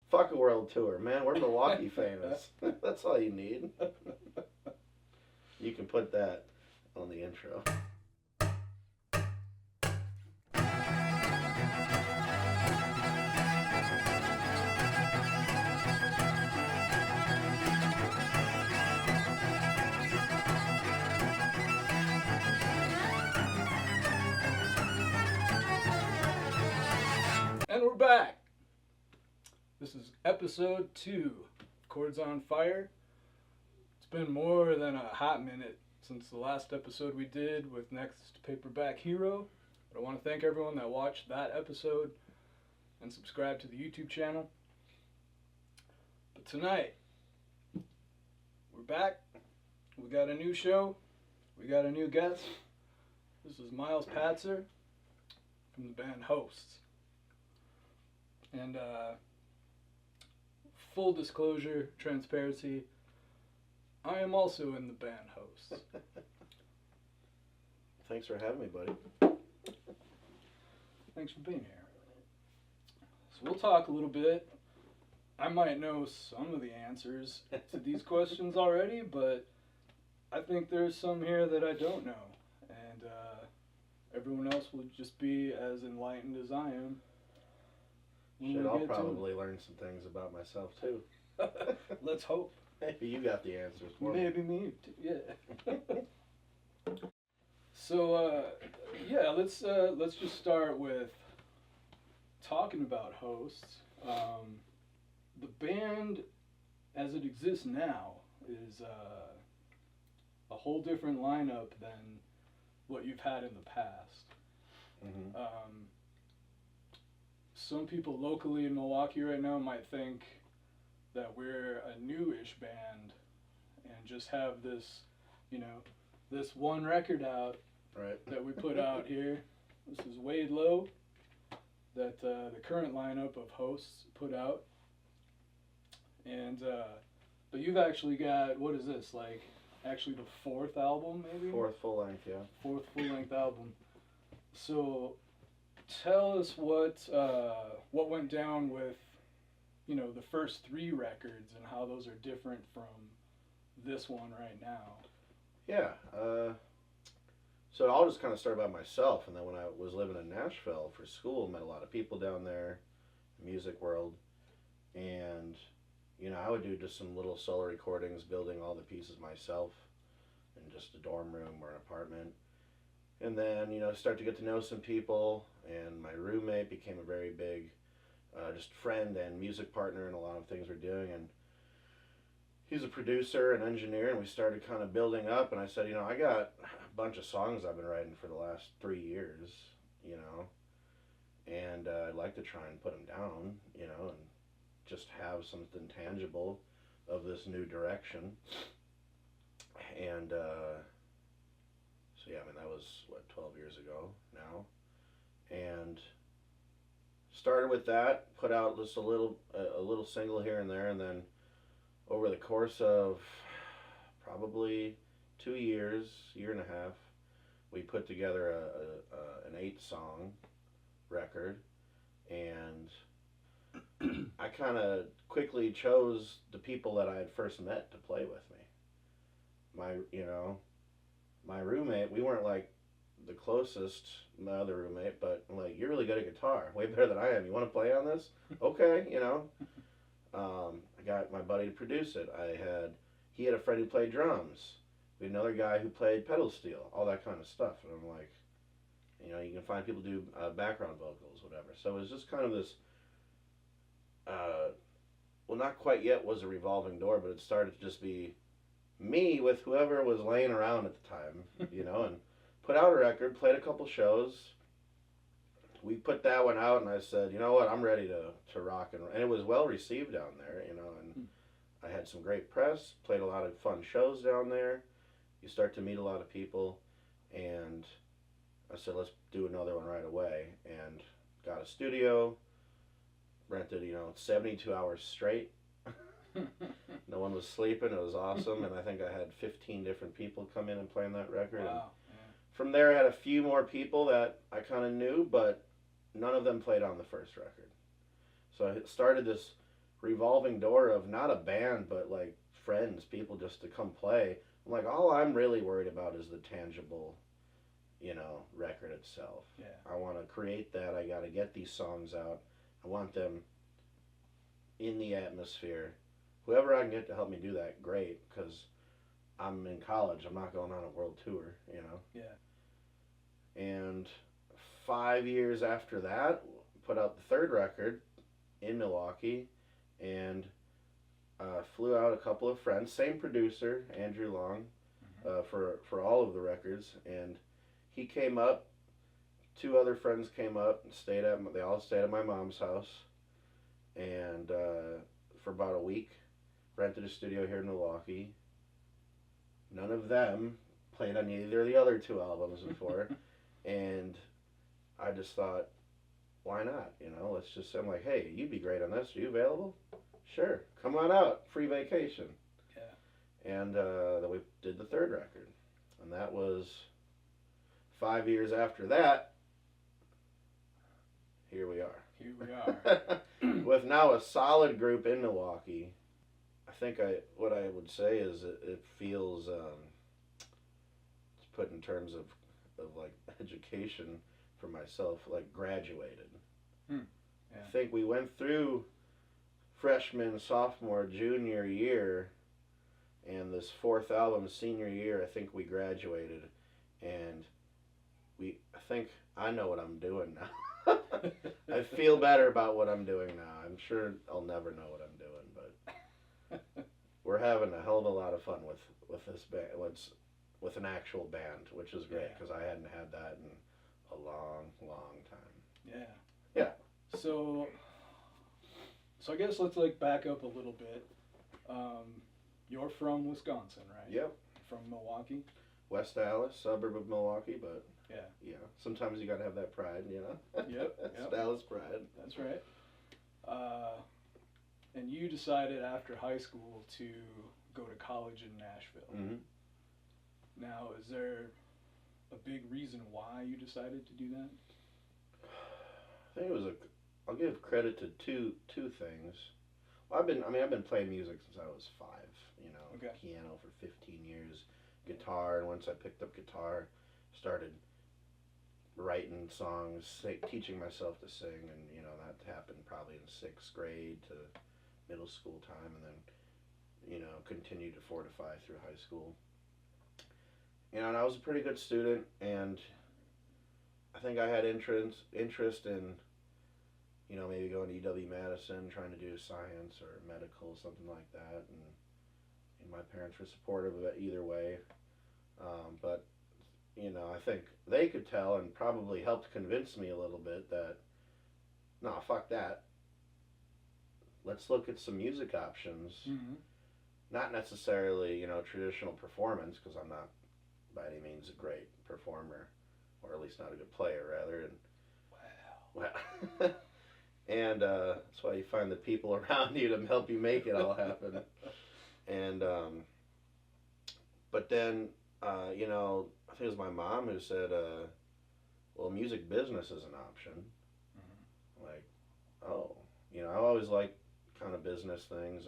Fuck a world tour, man. We're Milwaukee famous. That's all you need. You can put that on the intro. And we're back. This is episode 2, Chords on Fire. It's been more than a hot minute since the last episode we did with Next Paperback Hero. But I want to thank everyone that watched that episode and subscribed to the YouTube channel. But tonight, we're back. We got a new show. We got a new guest. This is Miles Patzer from the band Hosts. And full disclosure, transparency, I am also in the band Hosts. Thanks for having me, buddy. Thanks for being here. So we'll talk a little bit. I might know some of the answers to these questions already, but I think there's some here that I don't know. And everyone else will just be as enlightened as I am. Shit, I'll probably learn some things about myself too. Let's hope. Maybe you got the answers for me. Maybe me too, yeah. So yeah, let's just start with talking about Hosts. The band, as it exists now, is a whole different lineup than what you've had in the past. Mm-hmm. Some people locally in Milwaukee right now might think that we're a new-ish band and just have this, this one record out right. that we put out here. This is Wade Low that the current lineup of Hosts put out. And but you've actually got, what is this, like actually the 4th album maybe? 4th full length, yeah. 4th full length album. So tell us what went down with, the first 3 records and how those are different from this one right now. Yeah. So I'll just kind of start by myself, and then when I was living in Nashville for school, met a lot of people down there, the music world, and I would do just some little solo recordings, building all the pieces myself in just a dorm room or an apartment. And then, start to get to know some people, and my roommate became a very big just friend and music partner in a lot of things we're doing. And he's a producer and engineer, and we started kind of building up. And I said, I got a bunch of songs I've been writing for the last 3 years, and I'd like to try and put them down, and just have something tangible of this new direction. And so yeah, that was 12 years ago now, and started with that, put out just a little single here and there, and then over the course of probably 2 years, year and a half, we put together an 8-song record, and I kind of quickly chose the people that I had first met to play with me. My roommate, we weren't like the closest, my other roommate, but I'm like, you're really good at guitar, way better than I am. You want to play on this? Okay, I got my buddy to produce it. He had a friend who played drums. We had another guy who played pedal steel, all that kind of stuff. And I'm like, you can find people do background vocals, whatever. So it was just kind of this, well, not quite yet was a revolving door, but it started to just be me with whoever was laying around at the time, and put out a record, played a couple shows. We put that one out, and I said, you know what, I'm ready to rock, and it was well received down there, and I had some great press, played a lot of fun shows down there. You start to meet a lot of people, and I said, let's do another one right away, and got a studio, rented, 72 hours straight. No one was sleeping. It was awesome, and I think I had 15 different people come in and play on that record. Wow. From there, I had a few more people that I kind of knew, but none of them played on the first record. So I started this revolving door of not a band, but like friends, people just to come play. I'm like, all I'm really worried about is the tangible, record itself. Yeah. I want to create that. I got to get these songs out. I want them in the atmosphere. Whoever I can get to help me do that, great, because I'm in college. I'm not going on a world tour, Yeah. And 5 years after that, put out the third record in Milwaukee, and flew out a couple of friends, same producer, Andrew Long, for all of the records, and he came up. Two other friends came up and they all stayed at my mom's house, and for about a week, rented a studio here in Milwaukee. None of them played on either of the other two albums before, and I just thought, why not? I'm like, hey, you'd be great on this. Are you available? Sure, come on out, free vacation. Yeah. And then we did the third record, and that was 5 years after that. Here we are. Here we are. With now a solid group in Milwaukee. I think what I would say is it feels, it's put in terms of like education for myself, like graduated. Yeah. I think we went through freshman, sophomore, junior year, and this fourth album, senior year, I think we graduated, and I think I know what I'm doing now. I feel better about what I'm doing now. I'm sure I'll never know what I'm doing, but we're having a hell of a lot of fun with this band, with an actual band, which is great, because I hadn't had that in a long, long time. Yeah. Yeah. So I guess let's back up a little bit. You're from Wisconsin, right? Yep. From Milwaukee? West Dallas, suburb of Milwaukee, but yeah, sometimes you gotta have that pride, Yep. West Dallas pride. That's right. And you decided after high school to go to college in Nashville. Mm-hmm. Now, is there a big reason why you decided to do that? I think I'll give credit to two things. Well, I've been playing music since I was 5, Okay. Piano for 15 years, guitar, and once I picked up guitar, started writing songs, teaching myself to sing, and that happened probably in 6th grade to middle school time, and then continued to fortify through high school. And I was a pretty good student, and I think I had interest in maybe going to UW-Madison, trying to do science or medical, something like that, and my parents were supportive of it either way. But I think they could tell and probably helped convince me a little bit that, no, fuck that. Let's look at some music options. Mm-hmm. Not necessarily, traditional performance, because I'm not by any means a great performer, or at least not a good player, rather. And wow. And that's why you find the people around you to help you make it all happen. And but then I think it was my mom who said, well, music business is an option. Mm-hmm. Like, oh, I always liked kind of business things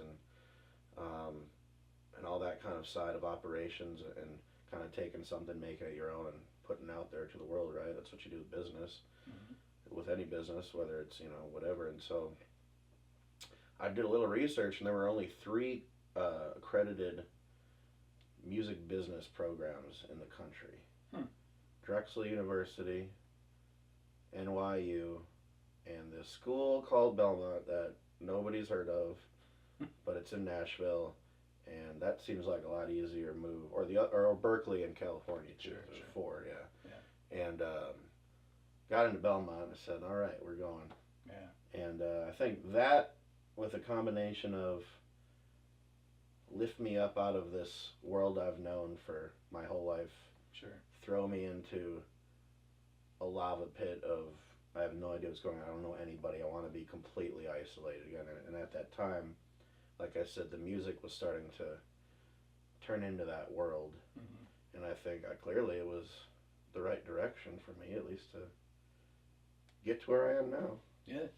and all that kind of side of operations, and kind of taking something, making it your own, and putting it out there to the world, right? That's what you do with business. Mm-hmm. With any business, whether it's whatever. And so I did a little research, and there were only 3 accredited music business programs in the country. Drexel University, NYU, and this school called Belmont that nobody's heard of, but it's in Nashville, and that seems like a lot easier move. Or Berkeley in California too. Sure. 4, yeah. And got into Belmont and said, all right, we're going. Yeah. And I think that, with a combination of lift me up out of this world I've known for my whole life, sure, throw me into a lava pit of, I have no idea what's going on, I don't know anybody, I want to be completely isolated again. And at that time, like I said, the music was starting to turn into that world. Mm-hmm. And I think clearly it was the right direction for me, at least to get to where I am now. Yeah.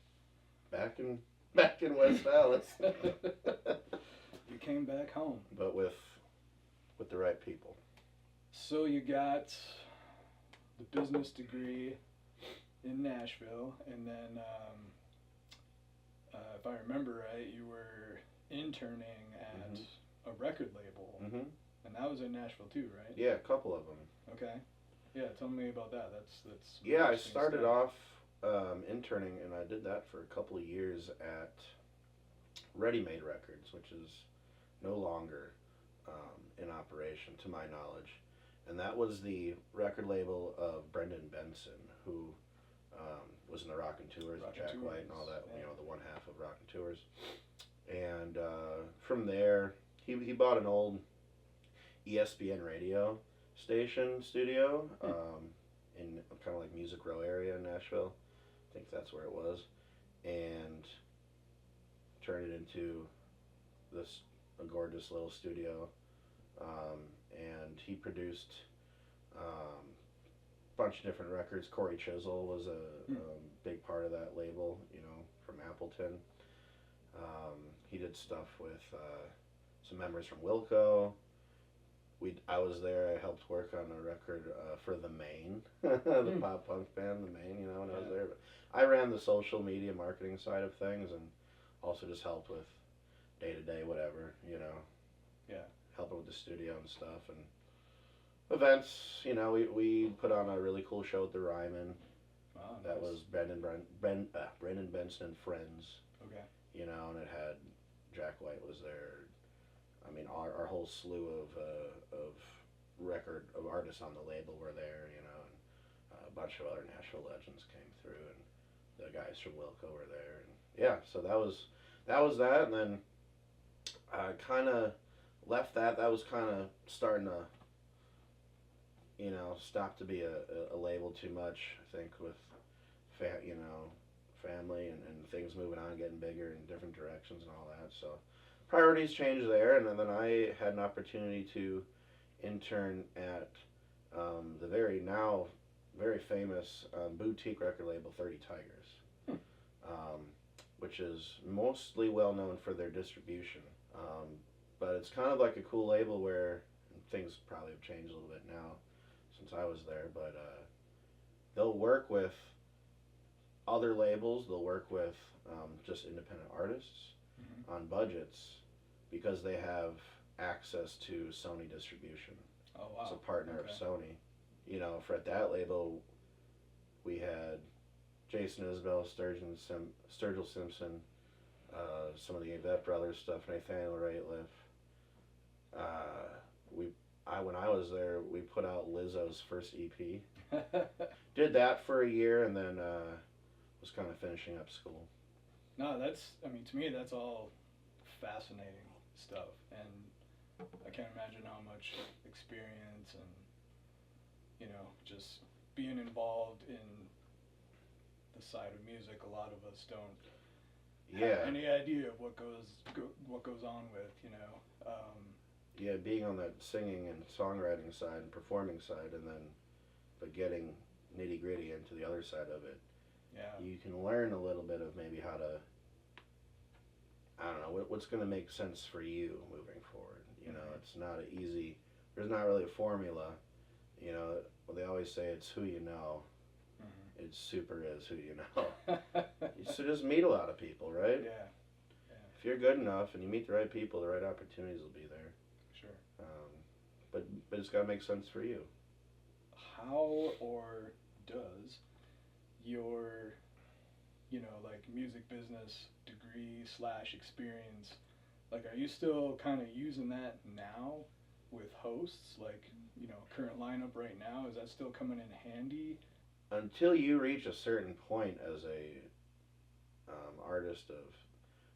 Back in back in West Dallas. You came back home. But with the right people. So you got the business degree in Nashville, and then, if I remember right, you were interning at a record label, and that was in Nashville too, right? Yeah, a couple of them. Okay. Yeah, tell me about that. That's yeah. I started off interning, and I did that for a couple of years at Ready Made Records, which is no longer in operation, to my knowledge. And that was the record label of Brendan Benson, who was in the Rockin' Tours with Jack White and all that, you know, the one half of Rockin' Tours. And from there, he bought an old ESPN radio station studio in kind of like Music Row area in Nashville. I think that's where it was. And turned it into a gorgeous little studio. And he produced a bunch of different records. Corey Chisel was a big part of that label, you know, from Appleton. He did stuff with some members from Wilco. I was there. I helped work on a record for The Maine, the pop punk band, The Maine. You know, when I was there, but I ran the social media marketing side of things, and also just helped with day to day whatever. You know, helping with the studio and stuff and events. You know, we put on a really cool show at the Ryman. Wow, that was Brendan Benson and Friends. Okay. You know, and it had Jack White was there. I mean, our whole slew of artists on the label were there, you know, and a bunch of other Nashville legends came through, and the guys from Wilco were there, and yeah, so that was that, and then I kind of left that. That was kind of starting to, you know, stop to be a label too much. I think with family and things moving on, getting bigger in different directions and all that, so. Priorities changed there, and then I had an opportunity to intern at the very famous boutique record label 30 Tigers, which is mostly well known for their distribution. But it's kind of like a cool label where things probably have changed a little bit now since I was there, but they'll work with other labels, they'll work with just independent artists on budgets, because they have access to Sony distribution. Oh, wow. It's a partner of Sony. You know, for at that label, we had Jason Isbell, Sturgill Simpson, some of the Avett Brothers stuff, Nathaniel Rateliff. When I was there, we put out Lizzo's first EP. Did that for a year, and then was kind of finishing up school. No, to me, that's all fascinating stuff, and I can't imagine how much experience and, you know, just being involved in the side of music, a lot of us don't have any idea of what goes on with, you know. Yeah, being on that singing and songwriting side and performing side, and then but getting nitty gritty into the other side of it. Yeah. You can learn a little bit of maybe how to, I don't know, what's going to make sense for you moving forward. You know, it's not easy. There's not really a formula. You know, well, they always say it's who you know. It super is who you know. So just meet a lot of people, right? Yeah. If you're good enough and you meet the right people, the right opportunities will be there. Sure. But it's got to make sense for you. How or does your, you know, like music business degree / experience, like, are you still kind of using that now with hosts? Like, you know, current lineup right now, is that still coming in handy? Until you reach a certain point as a artist of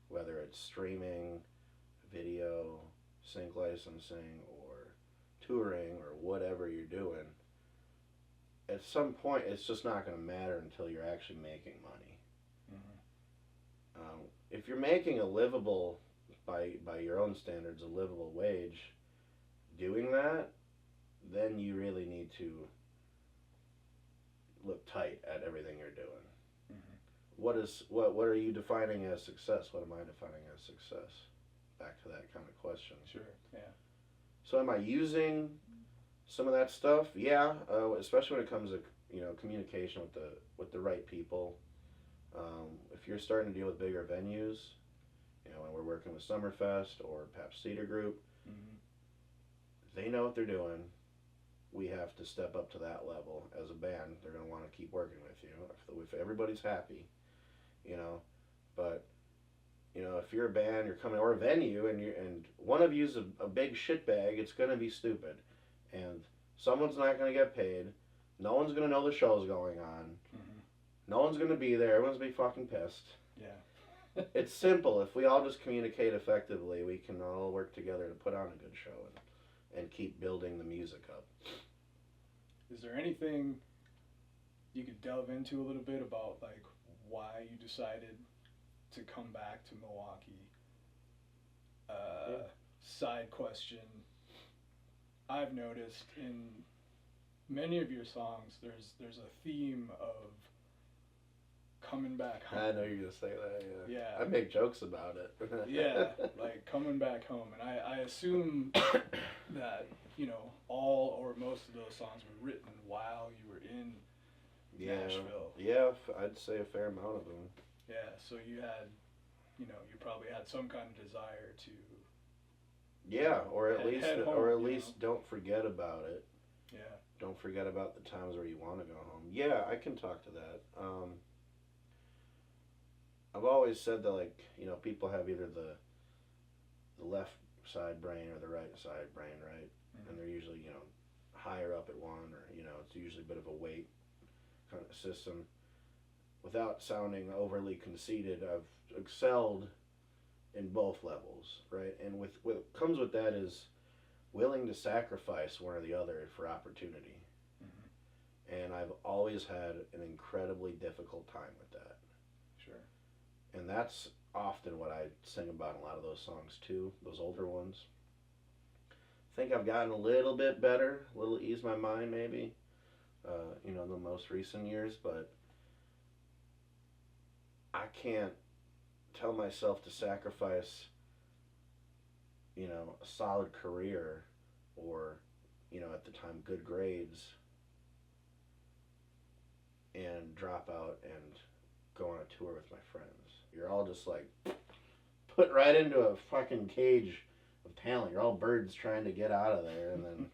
whether it's streaming, video, sync licensing, or touring, or whatever you're doing, at some point it's just not going to matter until you're actually making money. If you're making a livable, by your own standards, a livable wage doing that, then you really need to look tight at everything you're doing. what are you defining as success? What am I defining as success? Back to that kind of question. Sure. Yeah. So am I using some of that stuff? Yeah, especially when it comes to communication with the right people. If you're starting to deal with bigger venues, when we're working with Summerfest or Pabst Cedar Group, Mm-hmm. they know what they're doing. We have to step up to that level as a band. They're going to want to keep working with you if everybody's happy, you know. But if you're a band, you're coming or a venue, and one of you's a big shitbag, it's going to be stupid, and someone's not going to get paid. No one's going to know the show's going on. Mm-hmm. No one's going to be there. Everyone's going to be fucking pissed. Yeah. It's simple. If we all just communicate effectively, we can all work together to put on a good show and keep building the music up. Is there anything you could delve into a little bit about, like, why you decided to come back to Milwaukee? Yeah. Side question. I've noticed in many of your songs, there's a theme of coming back home. I know you're gonna say that. Yeah. Yeah. I make jokes about it. Yeah, like coming back home, and I assume that all or most of those songs were written while you were in Nashville. Yeah, I'd say a fair amount of them. Yeah, so you had, you probably had some kind of desire to. Yeah, or at home, least don't forget about it. Yeah. Don't forget about the times where you want to go home. Yeah, I can talk to that. I've always said that, like, people have either the left side brain or the right side brain, right? Mm-hmm. And they're usually, higher up at one, or, it's usually a bit of a weight kind of system. Without sounding overly conceited, I've excelled in both levels, right? And what comes with that is willing to sacrifice one or the other for opportunity. Mm-hmm. And I've always had an incredibly difficult time with that. Sure. And that's often what I sing about in a lot of those songs too, those older ones. I think I've gotten a little bit better, a little ease my mind maybe, in the most recent years, but I can't tell myself to sacrifice, a solid career or, at the time, good grades and drop out and go on a tour with my friends. You're all just like put right into a fucking cage of talent. You're all birds trying to get out of there, and then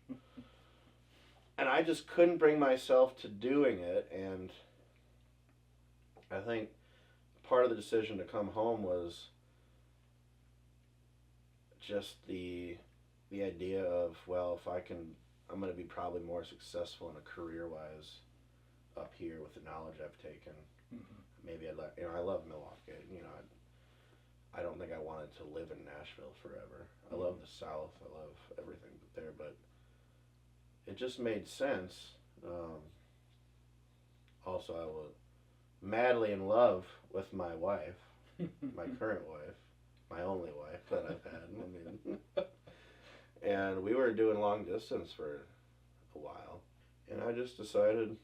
and I just couldn't bring myself to doing it. And I think part of the decision to come home was just the idea of, well, if I'm going to be probably more successful in a career-wise up here with the knowledge I've taken. Mm-hmm. Maybe I love Milwaukee. I don't think I wanted to live in Nashville forever. I love the South. I love everything there, but it just made sense. Also, I was madly in love with my wife, my current wife, my only wife that I've had. And we were doing long distance for a while, and I just decided,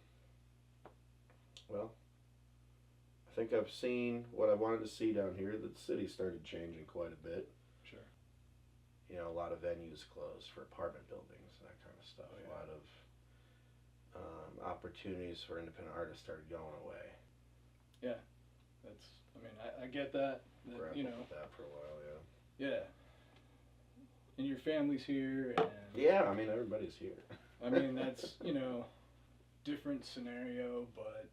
well, I think I've seen what I wanted to see down here. The city started changing quite a bit. Sure. A lot of venues closed for apartment buildings and that kind of stuff. Oh, yeah. A lot of opportunities for independent artists started going away. Yeah, I get that. With that for a while, yeah. Yeah. And your family's here, and yeah, everybody's here. That's different scenario, but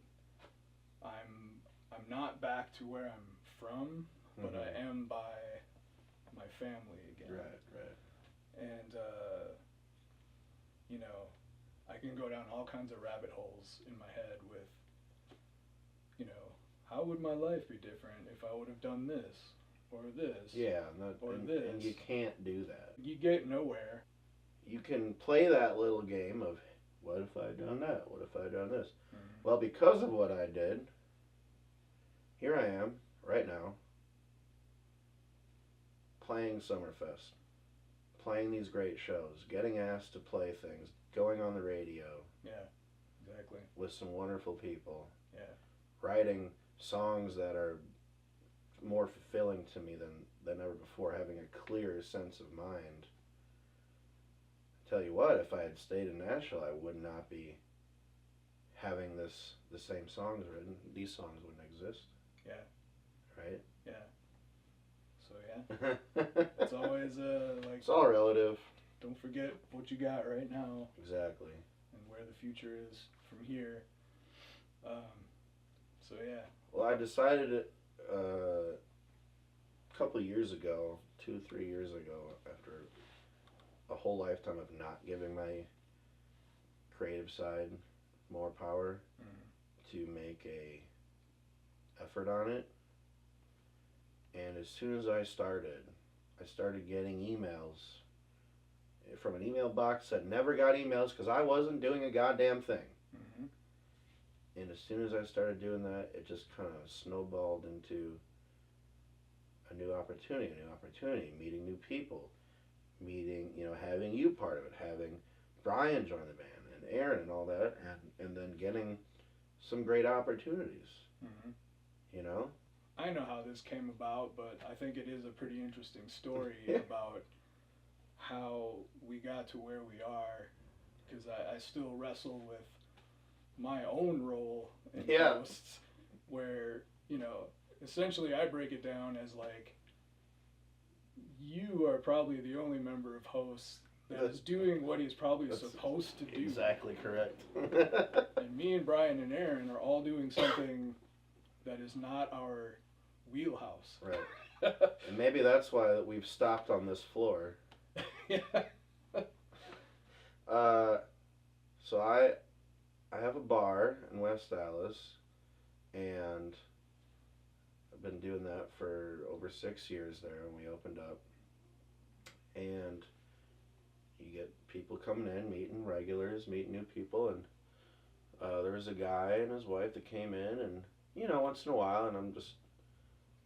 I'm not back to where I'm from, but Mm-hmm. I am by my family again. Right. And I can go down all kinds of rabbit holes in my head with, how would my life be different if I would have done this or this? Yeah, this. And you can't do that. You get nowhere. You can play that little game of, what if I'd done that? What if I'd done this? Mm-hmm. Well, because of what I did, here I am, right now, playing Summerfest, playing these great shows, getting asked to play things, going on the radio. Yeah, exactly. With some wonderful people. Yeah. Writing songs that are more fulfilling to me than ever before, having a clearer sense of mind. Tell you what, if I had stayed in Nashville, I would not be having the same songs written. These songs wouldn't exist. Yeah. Right? Yeah. So yeah. It's always like, it's all relative. Don't forget what you got right now. Exactly. And where the future is from here. So yeah. Well, I decided a couple of years ago, 2-3 years ago, after a whole lifetime of not giving my creative side more power, to make a effort on it. And as soon as I started getting emails from an email box that never got emails because I wasn't doing a goddamn thing. Mm-hmm. And as soon as I started doing that, it just kind of snowballed into a new opportunity, meeting new people, having you part of it, having Brian join the band and Aaron and all that, and then getting some great opportunities. Mm-hmm. You know? I know how this came about, but I think it is a pretty interesting story about how we got to where we are, because I still wrestle with my own role in hosts, where, essentially I break it down as like, you are probably the only member of hosts that is doing what he's probably supposed to do. Exactly correct. And me and Brian and Aaron are all doing something that is not our wheelhouse. Right. And maybe that's why we've stopped on this floor. Yeah. So I have a bar in West Dallas, and I've been doing that for over 6 years there when we opened up. And you get people coming in, meeting regulars, meeting new people, and there was a guy and his wife that came in, and once in a while, and I'm just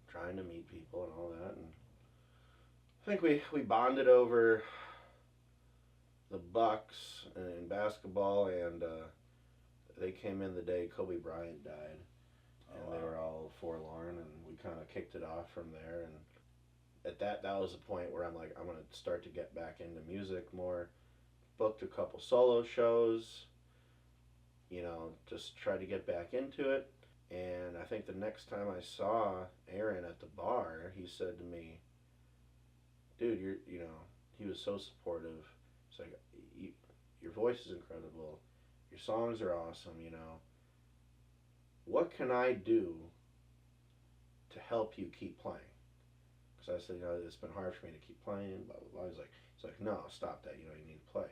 trying to meet people and all that, and I think we bonded over the Bucks in basketball, and they came in the day Kobe Bryant died, and they were all forlorn, and we kind of kicked it off from there. And at that was the point where I'm like, I'm gonna start to get back into music more. Booked a couple solo shows, just try to get back into it. And I think the next time I saw Aaron at the bar, he said to me, dude, he was so supportive. It's like, your voice is incredible. Your songs are awesome, What can I do to help you keep playing? Because I said, it's been hard for me to keep playing, blah, blah, blah. He's like, no, stop that. You need to play.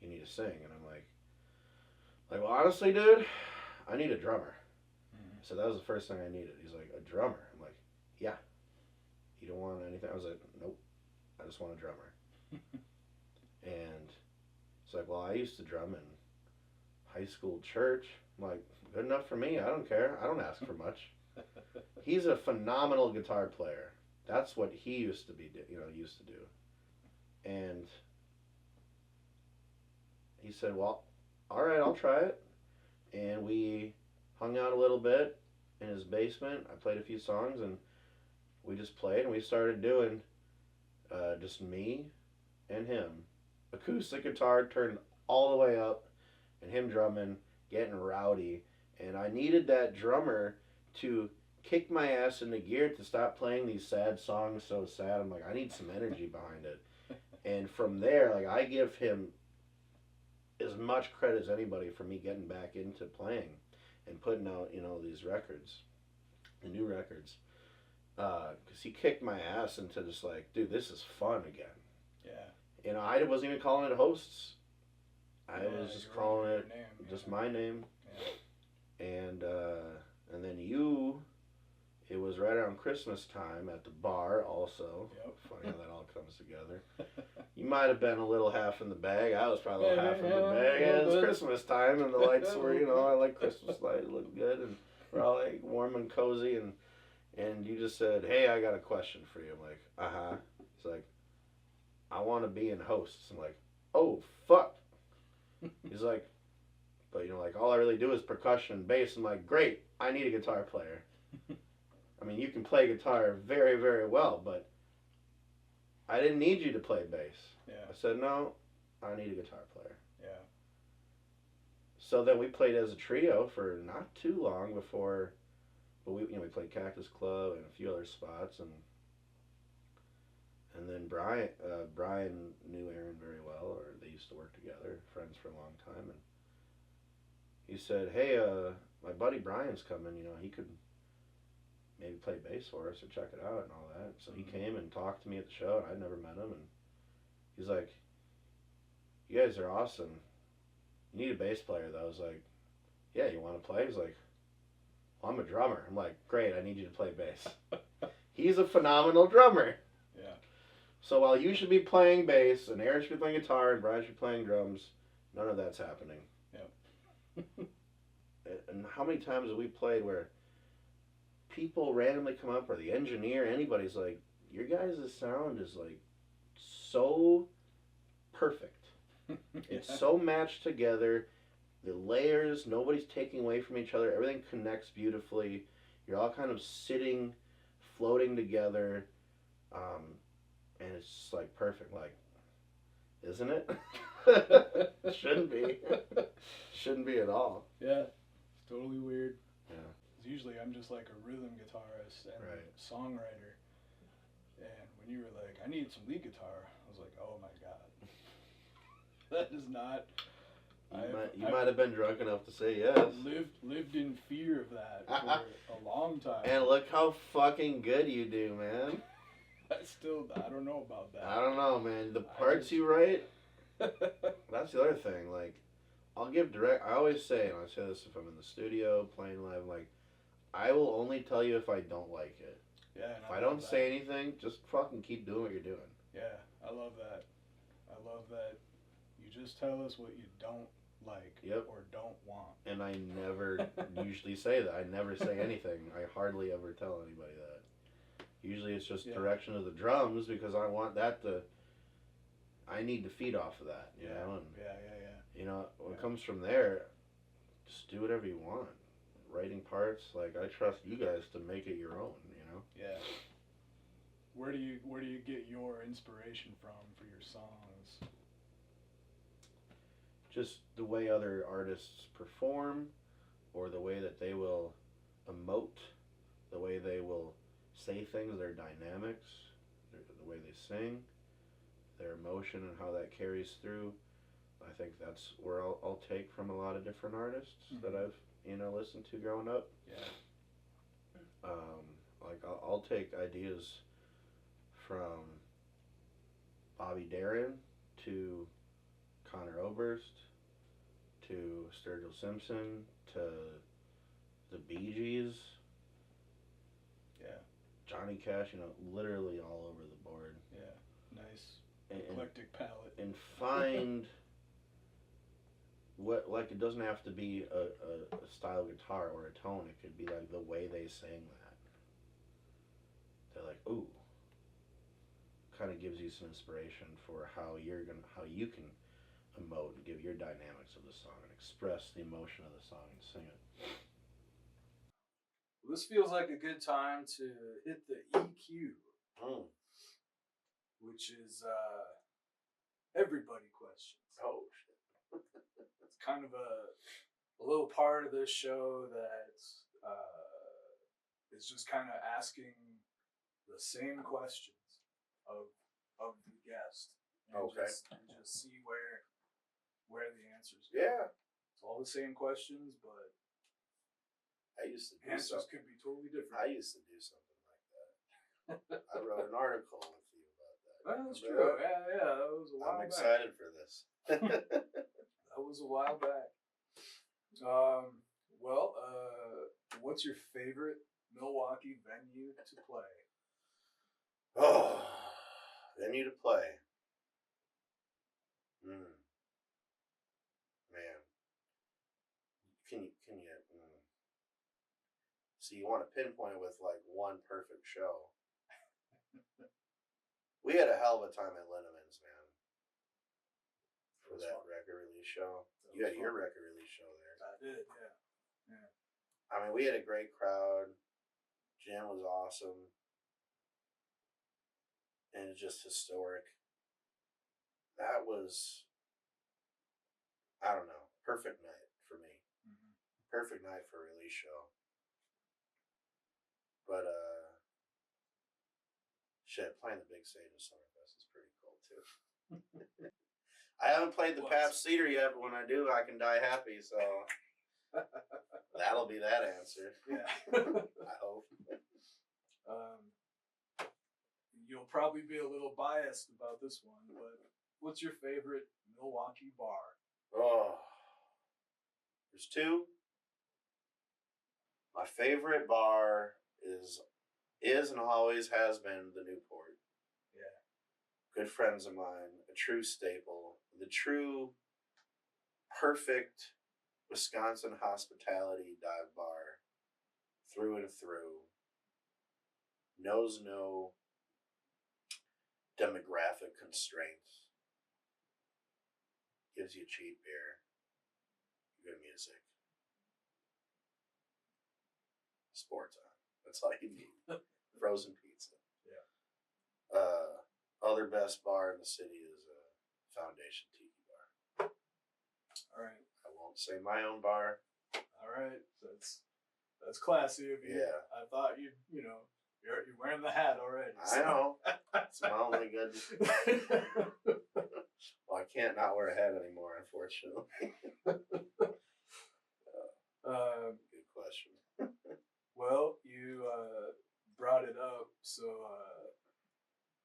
You need to sing. And I'm like, well, honestly, dude, I need a drummer. So that was the first thing I needed. He's like, a drummer? I'm like, yeah. You don't want anything? I was like, nope. I just want a drummer. And it's like, well, I used to drum in high school church. I'm like, good enough for me. I don't care. I don't ask for much. He's a phenomenal guitar player. That's what he used to be, used to do. And he said, well, all right, I'll try it. And we hung out a little bit in his basement. I played a few songs, and we just played, and we started doing just me and him. Acoustic guitar turned all the way up, and him drumming, getting rowdy. And I needed that drummer to kick my ass into gear to stop playing these sad songs so sad. I'm like, I need some energy behind it. And from there, I give him as much credit as anybody for me getting back into playing and putting out, these records, the new records. Because he kicked my ass into just like, dude, this is fun again. Yeah. I wasn't even calling it hosts. I was just calling it just my name. Yeah. And then it was right around Christmas time at the bar also. Yep. Funny how that all comes together. You might have been a little half in the bag. I was probably a little half in the bag. It was Christmas time, and the lights were, I like Christmas lights. It looked good, and we're all like warm and cozy, and you just said, hey, I got a question for you. I'm like, uh-huh. It's like, I want to be in hosts. I'm like, oh, fuck. He's like, But, you know, like, all I really do is percussion and bass. I'm like, great, I need a guitar player. I mean, you can play guitar very, very well, but I didn't need you to play bass. Yeah. I said, no, I need a guitar player. Yeah. So then we played as a trio for not too long before, but we played Cactus Club and a few other spots, and then Brian knew Aaron very well, or they used to work together, friends for a long time, and he said, hey, my buddy Brian's coming, you know, he could maybe play bass for us or check it out and all that. So he came and talked to me at the show, and I'd never met him, and he's like, you guys are awesome. You need a bass player, though. I was like, yeah, you want to play? He's like, well, I'm a drummer. I'm like, great, I need you to play bass. He's a phenomenal drummer. Yeah. So while you should be playing bass, and Aaron should be playing guitar, and Brian should be playing drums, none of that's happening. Yeah. And how many times have we played where people randomly come up, or the engineer, anybody's like, your guys' sound is like so perfect. It's so matched together. The layers, nobody's taking away from each other. Everything connects beautifully. You're all kind of sitting, floating together, and it's just like perfect. Like, isn't it? Shouldn't be. Shouldn't be at all. Yeah, it's totally weird. Yeah. Usually I'm just like a rhythm guitarist and songwriter. And when you were like, I need some lead guitar, I was like, oh my god. That is not... You might have been drunk enough to say yes. Lived in fear of that for a long time. And look how fucking good you do, man. I don't know about that. I don't know, man. The parts you write, that's the other thing. Like, I'll give I always say, and I say this if I'm in the studio playing live, like, I will only tell you if I don't like it. Yeah. If I don't say anything, just fucking keep doing what you're doing. Yeah, I love that. I love that you just tell us what you don't like or don't want. And I never usually say that. I never say anything. I hardly ever tell anybody that. Usually it's just direction of the drums, because I want that I need to feed off of that, you know? And, you know, when it comes from there, just do whatever you want. Writing parts, like, I trust you guys to make it your own, you know? Yeah. Where do you get your inspiration from for your songs? Just the way other artists perform, or the way that they will emote, the way they will say things, their dynamics, the way they sing, their emotion and how that carries through. I think that's where I'll take from a lot of different artists that I've, you know, listened to growing up. Yeah. Like, I'll take ideas from Bobby Darin to Conor Oberst to Sturgill Simpson to the Bee Gees. Yeah. Johnny Cash, you know, literally all over the board. Yeah. Nice. Eclectic palette. And find what, like, it doesn't have to be a style of guitar or a tone. It could be like the way they sang that. They're like, ooh. Kind of gives you some inspiration for how you can emote and give your dynamics of the song and express the emotion of the song and sing it. Well, this feels like a good time to hit the EQ, which is everybody questions. Oh shit! It's kind of a little part of this show that is just kind of asking the same questions of the guest, and just see where the answers go. Yeah, it's all the same questions, but I used to do answers could be totally different. I used to do something like that. I wrote an article with you about that. Oh, that's true. Yeah, that was a while back. I'm excited for this. That was a while back. What's your favorite Milwaukee venue to play? Oh, venue to play. Man. Can you So you want to pinpoint it with like one perfect show. We had a hell of a time at Linneman's, man. For that record release show. You had your record release show there. I did, yeah. I mean, we had a great crowd. Jim was awesome. And it's just historic. That was, I don't know, perfect night for me. Mm-hmm. Perfect night for a release show. But, shit, playing the big stage of Summerfest is pretty cool, too. I haven't played the Pabst Cedar yet, but when I do, I can die happy, so that'll be that answer. Yeah. I hope. You'll probably be a little biased about this one, but what's your favorite Milwaukee bar? Oh, there's two. My favorite bar is and always has been the Newport. Yeah. Good friends of mine, a true staple, the true perfect Wisconsin hospitality dive bar through and through. Knows no demographic constraints. Gives you cheap beer, good music, sports on. That's all you need. Frozen pizza. Yeah. Other best bar in the city is Foundation Tiki Bar. All right. I won't say my own bar. All right. That's classy of you. Yeah. I thought you're wearing the hat already. So. I know. It's my only good. Well, I can't not wear a hat anymore, unfortunately. Good question. Well, you brought it up, so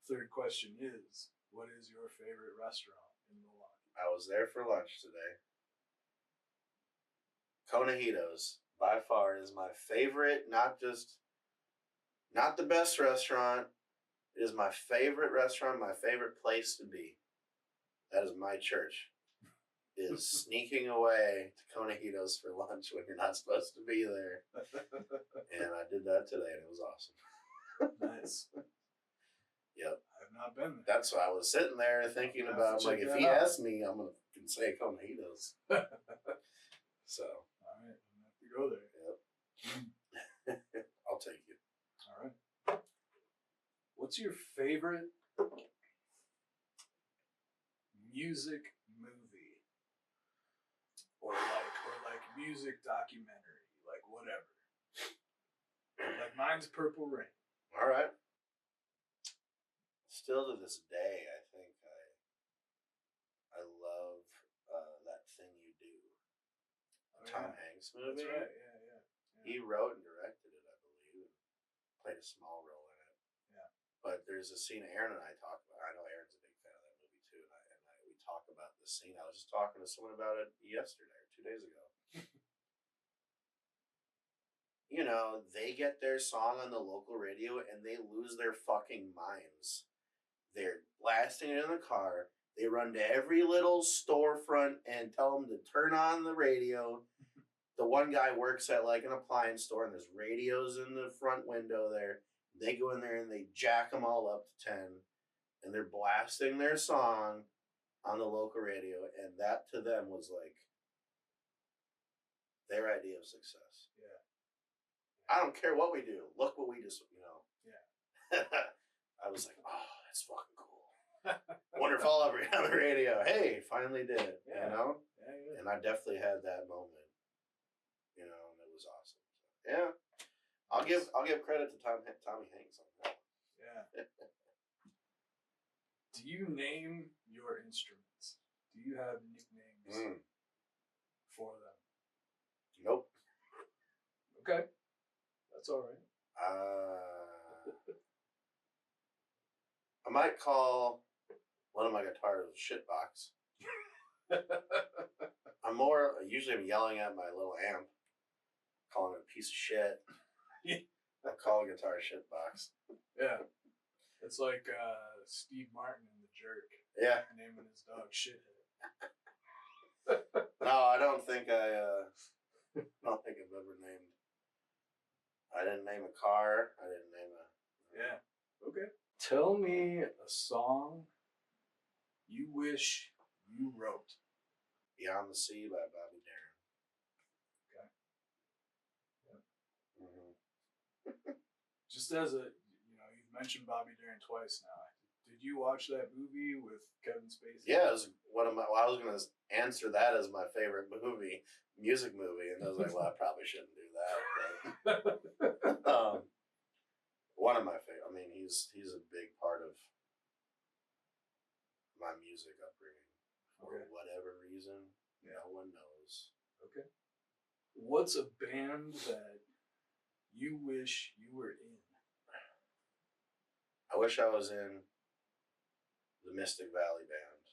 third question is, what is your favorite restaurant in Milwaukee? I was there for lunch today. Conahitos, by far, is my favorite, not the best restaurant. It is my favorite restaurant, my favorite place to be. That is my church. Is sneaking away to Conahitos for lunch when you're not supposed to be there. And I did that today, and it was awesome. Nice. Yep. I've not been there. That's why I was sitting there thinking about, like, if he asks me, I'm going to say Conahitos. So. All right. I'm going to have to go there. Yep. I'll take you. All right. What's your favorite music movie? Or like music documentary, like whatever. Like mine's Purple Rain. All right. Still to this day, I think I love That Thing You Do. Tom Hanks movie. That's right. Yeah. He wrote and directed it, I believe, and played a small role in it. Yeah. But there's a scene Aaron and I talk about. I know Aaron's a big fan of that movie too, and we talk about this scene. I was just talking to someone about it yesterday or 2 days ago. You know, they get their song on the local radio and they lose their fucking minds. They're blasting it in the car. They run to every little storefront and tell them to turn on the radio. The one guy works at like an appliance store and there's radios in the front window there. They go in there and they jack them all up to 10 and they're blasting their song on the local radio. And that to them was like their idea of success. Yeah. I don't care what we do. Look what we just, Yeah. I was like, oh, that's fucking cool. I wonder if I'll ever get on the radio. Hey, finally did it. Yeah. You know? Yeah. And I definitely had that moment. You know, and it was awesome. So, yeah. I'll give credit to Tommy Hanks on that. Yeah. Do you name your instruments? Do you have nicknames for them? Nope. Okay. That's all right. I might call one of my guitars a shitbox. Usually I'm yelling at my little amp, calling it a piece of shit. I'll call a guitar a shitbox. Yeah. It's like Steve Martin in The Jerk. Yeah. Naming his dog Shithead. No, I don't think I've ever named. I didn't name a car. I didn't name a. Yeah. Okay. Tell me a song you wish you wrote. Beyond the Sea by Bobby Darin. Just as a, you've mentioned Bobby Darin twice now. Did you watch that movie with Kevin Spacey? Yeah, it was one of my. Well, I was going to answer that as my favorite movie, music movie, and I was like, well, I probably shouldn't do that. But, one of my favorite. I mean, he's a big part of my music upbringing for whatever reason. Yeah. No one knows. Okay. What's a band that you wish you were in? I wish I was in the Mystic Valley Band.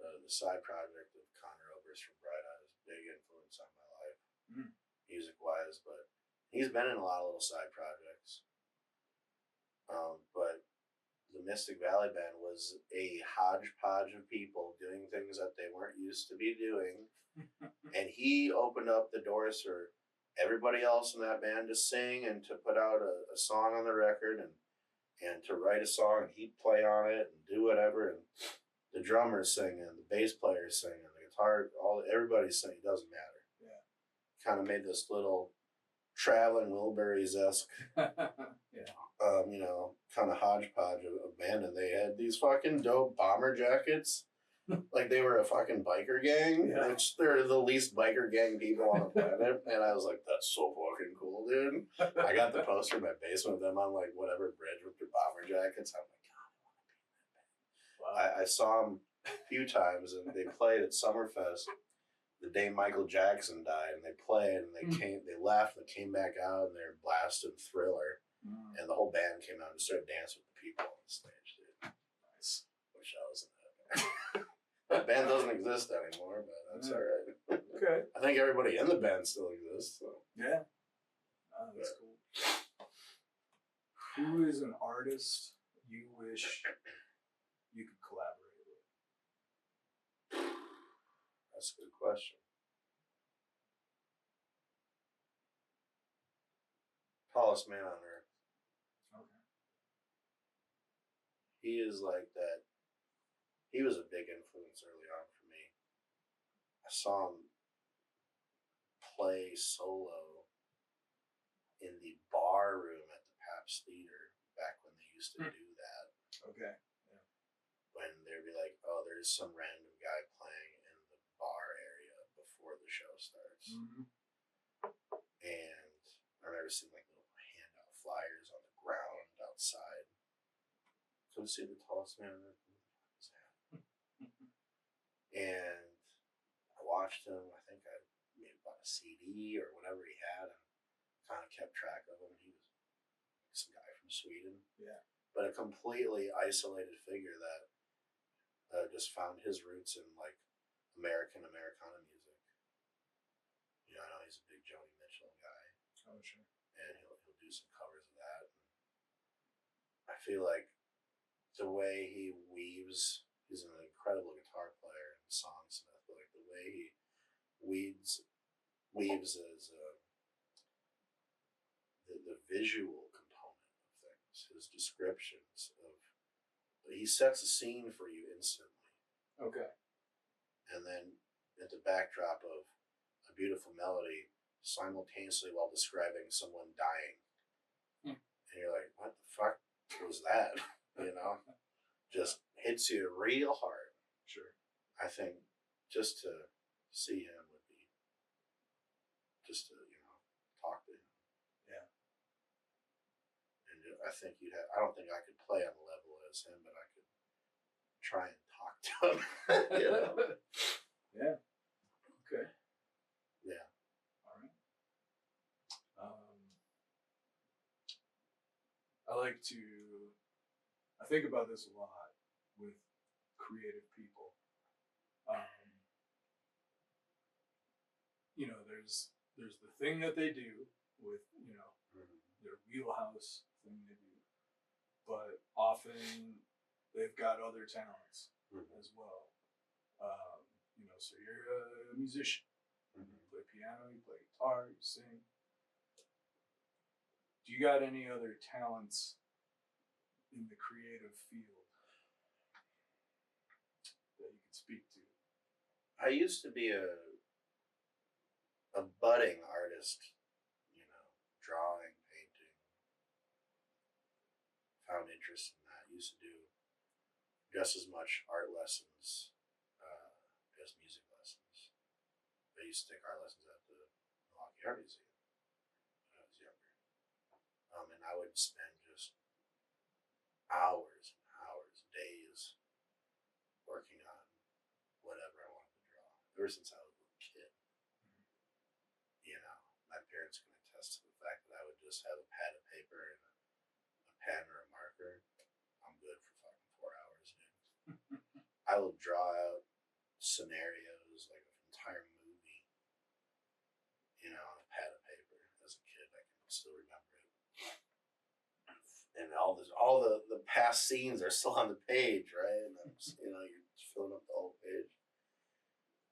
The side project of Connor Oberst from Bright Eyes, big influence on my life, music-wise. But he's been in a lot of little side projects. But the Mystic Valley Band was a hodgepodge of people doing things that they weren't used to be doing. And he opened up the doors for everybody else in that band to sing and to put out a song on the record and to write a song, and he'd play on it and do whatever. And the drummer's singing, the bass player's singing, the guitar, everybody's singing. It doesn't matter. Yeah. Kind of made this little traveling Wilburys-esque, kind of hodgepodge of band, and they had these fucking dope bomber jackets, like they were a fucking biker gang, which they're the least biker gang people on the planet. And I was like, that's so fucking cool, dude. I got the poster in my basement of them on like whatever bridge with their bomber jackets. I'm like, God, I want to be in that band. Wow. I saw them a few times, and they played at Summerfest the day Michael Jackson died, and they played, and they left, and they came back out, and they were blasting Thriller, and the whole band came out and started dancing with the people on the stage, dude. Nice. Wish I was in that band. That band doesn't exist anymore, but that's all right. Okay. I think everybody in the band still exists. So. Yeah. Oh, that's cool. Who is an artist you wish you could collaborate with? That's a good question. Tallest man on earth. Okay. He is like that. He was a big influence early on for me. I saw him play solo in the bar room at the Pabst Theater back when they used to do that. Okay. Yeah. When they'd be like, oh, there's some random guy playing in the bar area before the show starts. Mm-hmm. And I remember seeing like little handout flyers on the ground outside. Come see the tallest man on earth. And I watched him. I think I maybe bought a CD or whatever he had, and kind of kept track of him. He was some guy from Sweden. Yeah. But a completely isolated figure that just found his roots in like Americana music. You know, I know he's a big Joni Mitchell guy. Oh, sure. And he'll do some covers of that. And I feel like the way he weaves, he's an incredible guitar player and songsmith, but like the way he weaves as the visual component of things, his descriptions of, he sets a scene for you instantly. Okay. And then at the backdrop of a beautiful melody, simultaneously while describing someone dying. And you're like, what the fuck was that? You know? Just hits you real hard. Sure. I think just to see him would be, just to, talk to him. Yeah. And I think I don't think I could play on the level as him, but I could try and talk to him. You know? Yeah. Okay. Yeah. All right. I think about this a lot with creative people. There's the thing that they do with, their wheelhouse thing they do, but often they've got other talents as well. So you're a musician. You play piano, you play guitar, you sing. Do you got any other talents in the creative field that you could speak to? I used to be a budding artist, drawing, painting, interest in that. I used to do just as much art lessons as music lessons. I used to take art lessons at the Milwaukee Art Museum when I was younger. And I would spend just hours and hours, days, working on whatever I wanted to draw. Ever since I was a little kid. You know, my parents can attest to the fact that I would just have a pad of paper and a pen or a marker. I'm good for fucking 4 hours, dude. I will draw out scenarios like an entire movie, you know, on a pad of paper. As a kid, I can still remember it. And all the past scenes are still on the page, right? And I'm just, you know, you're just filling up the whole page.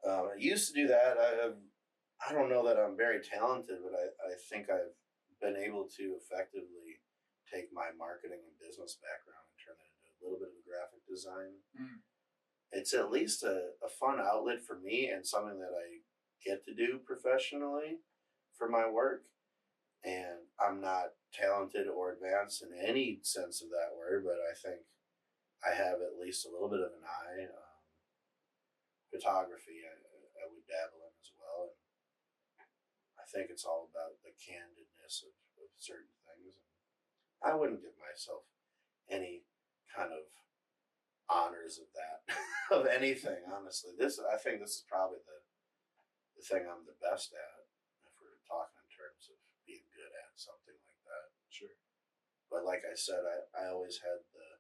I used to do that. I don't know that I'm very talented, but I think I've been able to effectively take my marketing and business background and turn it into a little bit of a graphic design. It's at least a fun outlet for me and something that I get to do professionally for my work. And I'm not talented or advanced in any sense of that word, but I think I have at least a little bit of an eye. Photography, I would dabble in as well. And I think it's all about the candidness of certain things. And I wouldn't give myself any kind of honors of that, of anything, honestly. I think this is probably the thing I'm the best at, if we're talking in terms of being good at something like that. Sure. But like I said, I always had the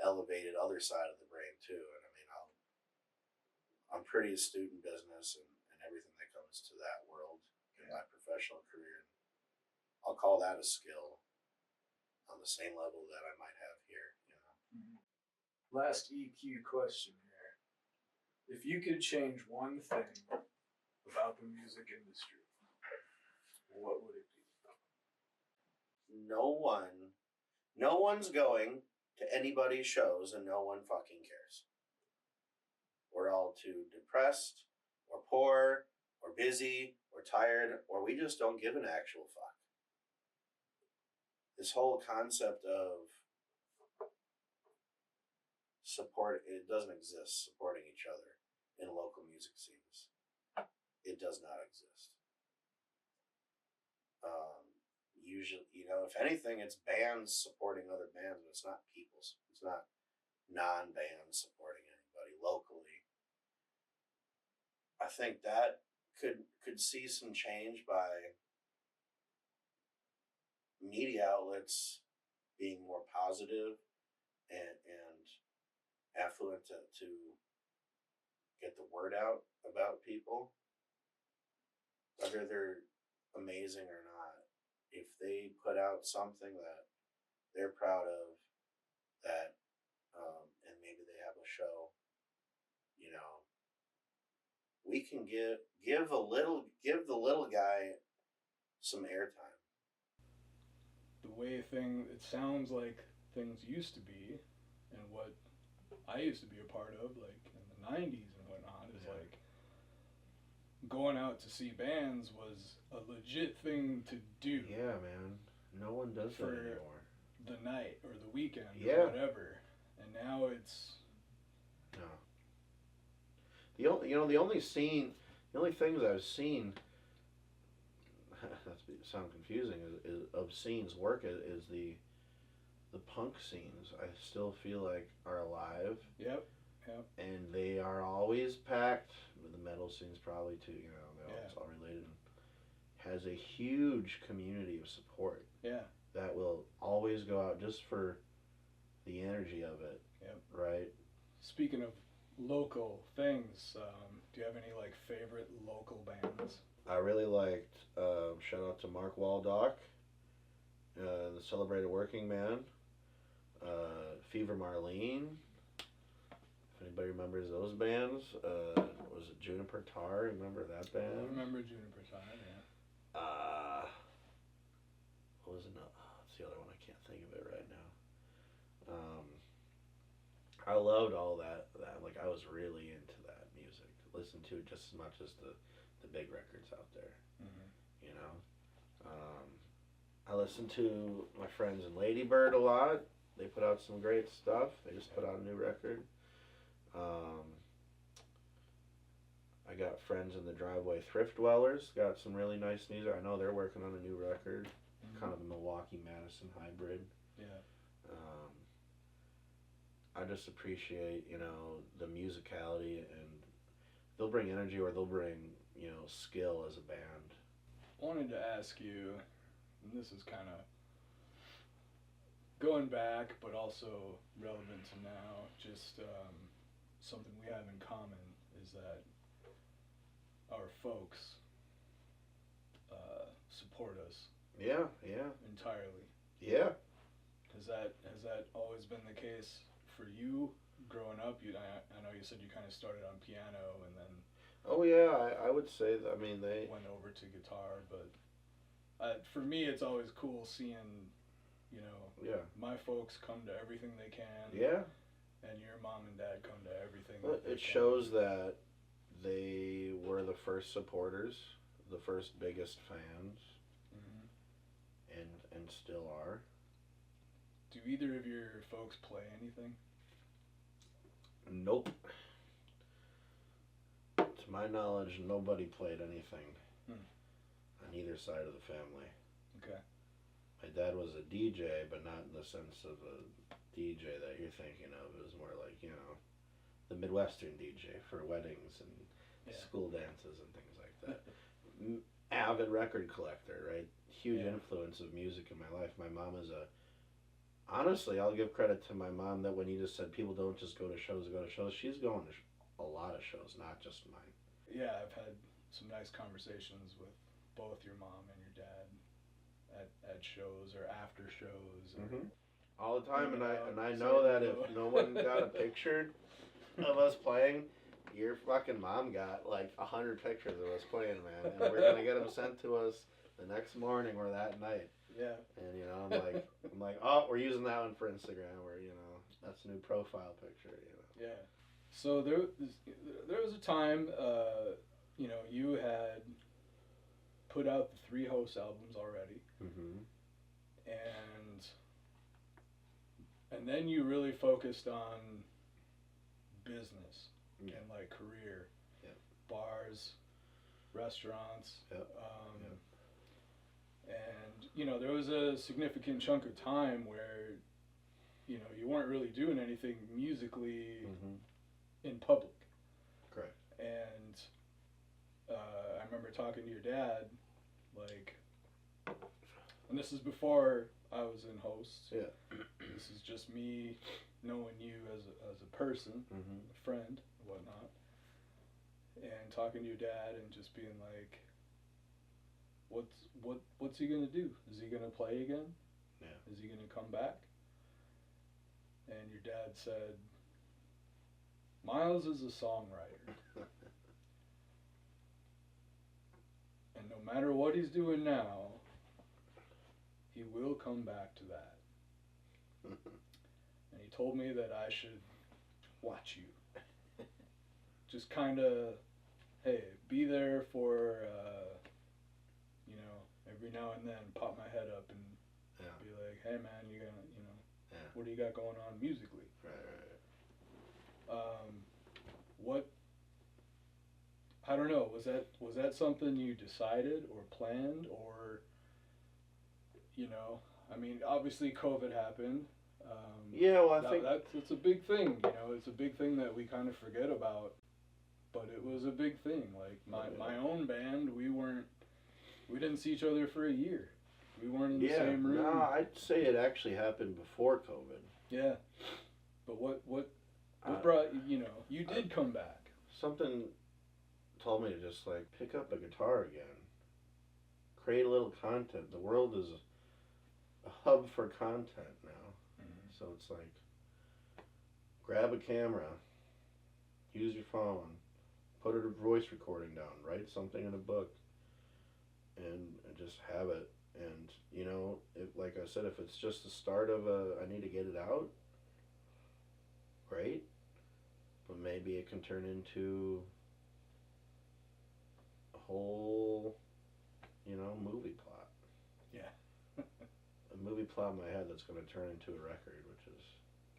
elevated other side of the brain too. And I mean, I'm pretty astute in business and everything that comes to that world in my professional career. I'll call that a skill on the same level that I might have here, you know. Last EQ question here. If you could change one thing about the music industry, what would it be? No one's going to anybody's shows and no one fucking cares. We're all too depressed or poor or busy or tired, or we just don't give an actual fuck. This whole concept of support, it doesn't exist, supporting each other in local music scenes. It does not exist. Usually, you know, if anything, it's bands supporting other bands, but it's not people's. It's not non-bands supporting anybody locally. I think that could see some change by media outlets being more positive and affluent to get the word out about people, whether they're amazing or not. If they put out something that they're proud of, that and maybe they have a show, you know, we can give the little guy some airtime. The way it sounds like things used to be, and what I used to be a part of, like in the '90s and whatnot, is like going out to see bands was a legit thing to do. Yeah, man. No one does that anymore. The night or the weekend or whatever, and now it's no. The only things I've seen that's sound confusing is of scenes work is the punk scenes. I still feel like are alive. Yep. And they are always packed. The metal scene's probably too. You know, it's all related. Has a huge community of support. Yeah. That will always go out just for the energy of it. Yep. Right. Speaking of local things, do you have any like favorite local bands? I really liked. Shout out to Mark Waldock, the Celebrated Working Man, Fever Marlene. If anybody remembers those bands, was it Juniper Tar? Remember that band? I remember Juniper Tar. Yeah. What was it? What's the other one? I can't think of it right now. I loved all that. Like I was really into that music. Listened to it just as much as the big records out there. Mm-hmm. You know. I listen to my friends in Lady Bird a lot. They put out some great stuff. They just put out a new record. I got friends in the Driveway Thrift Dwellers. Got some really nice music. I know they're working on a new record, kind of a Milwaukee Madison hybrid. Yeah. I just appreciate, you know, the musicality, and they'll bring energy or they'll bring, you know, skill as a band. I wanted to ask you, and this is kind of going back, but also relevant to now, just something we have in common is that our folks support us. Yeah. Entirely. Yeah. Has that always been the case for you growing up? I know you said you kind of started on piano and then. Oh yeah, I would say that. I mean, they went over to guitar, but for me, it's always cool seeing, you know, my folks come to everything they can. Yeah. And your mom and dad come to everything. Well, it shows that they were the first supporters, the first biggest fans, and still are. Do either of your folks play anything? Nope. To my knowledge, nobody played anything on either side of the family. Okay. My dad was a DJ, but not in the sense of a DJ that you're thinking of. It was more like, you know, the Midwestern DJ for weddings and school dances and things like that. Avid record collector, right? Huge influence of music in my life. My mom is honestly, I'll give credit to my mom that when you just said people don't just go to shows, she's going to a lot of shows, not just mine. Yeah, I've had some nice conversations with both your mom and your dad at shows or after shows. Or, all the time, and I know that if no one got a picture of us playing, your fucking mom got like 100 pictures of us playing, man, and we're gonna get them sent to us the next morning or that night. Yeah. And you know, I'm like, oh, we're using that one for Instagram, or you know, that's a new profile picture, you know. Yeah. So there was a time, you know, you had put out the 3 Hosts albums already, and then you really focused on business and like career, bars, restaurants, and you know there was a significant chunk of time where you know you weren't really doing anything musically in public. Correct. And I remember talking to your dad, like, and this is before I was in Hosts. Yeah. This is just me knowing you as a person, a friend, whatnot, and talking to your dad and just being like, what's he gonna do? Is he gonna play again? Yeah. Is he gonna come back? And your dad said, Miles is a songwriter. And no matter what he's doing now, he will come back to that. And he told me that I should watch you. Just kind of, hey, be there for, you know, every now and then pop my head up and be like, hey man, you gonna, you know, what do you got going on musically? Right. What, I don't know, was that something you decided or planned, or, you know, I mean, obviously COVID happened. Yeah, well, I think it's a big thing, you know, it's a big thing that we kind of forget about, but it was a big thing. Like my own band, we didn't see each other for a year. We weren't in the same room. No, I'd say it actually happened before COVID. Yeah. But what brought, you know, you did come back. Something told me to just like pick up a guitar again. Create a little content. The world is a hub for content now. So it's like, grab a camera, use your phone, put a voice recording down, write something in a book, and just have it. And, you know, like I said, if it's just the start of I need to get it out, great. But maybe it can turn into a whole, you know, movie plot. Yeah. movie plot in my head that's going to turn into a record, which is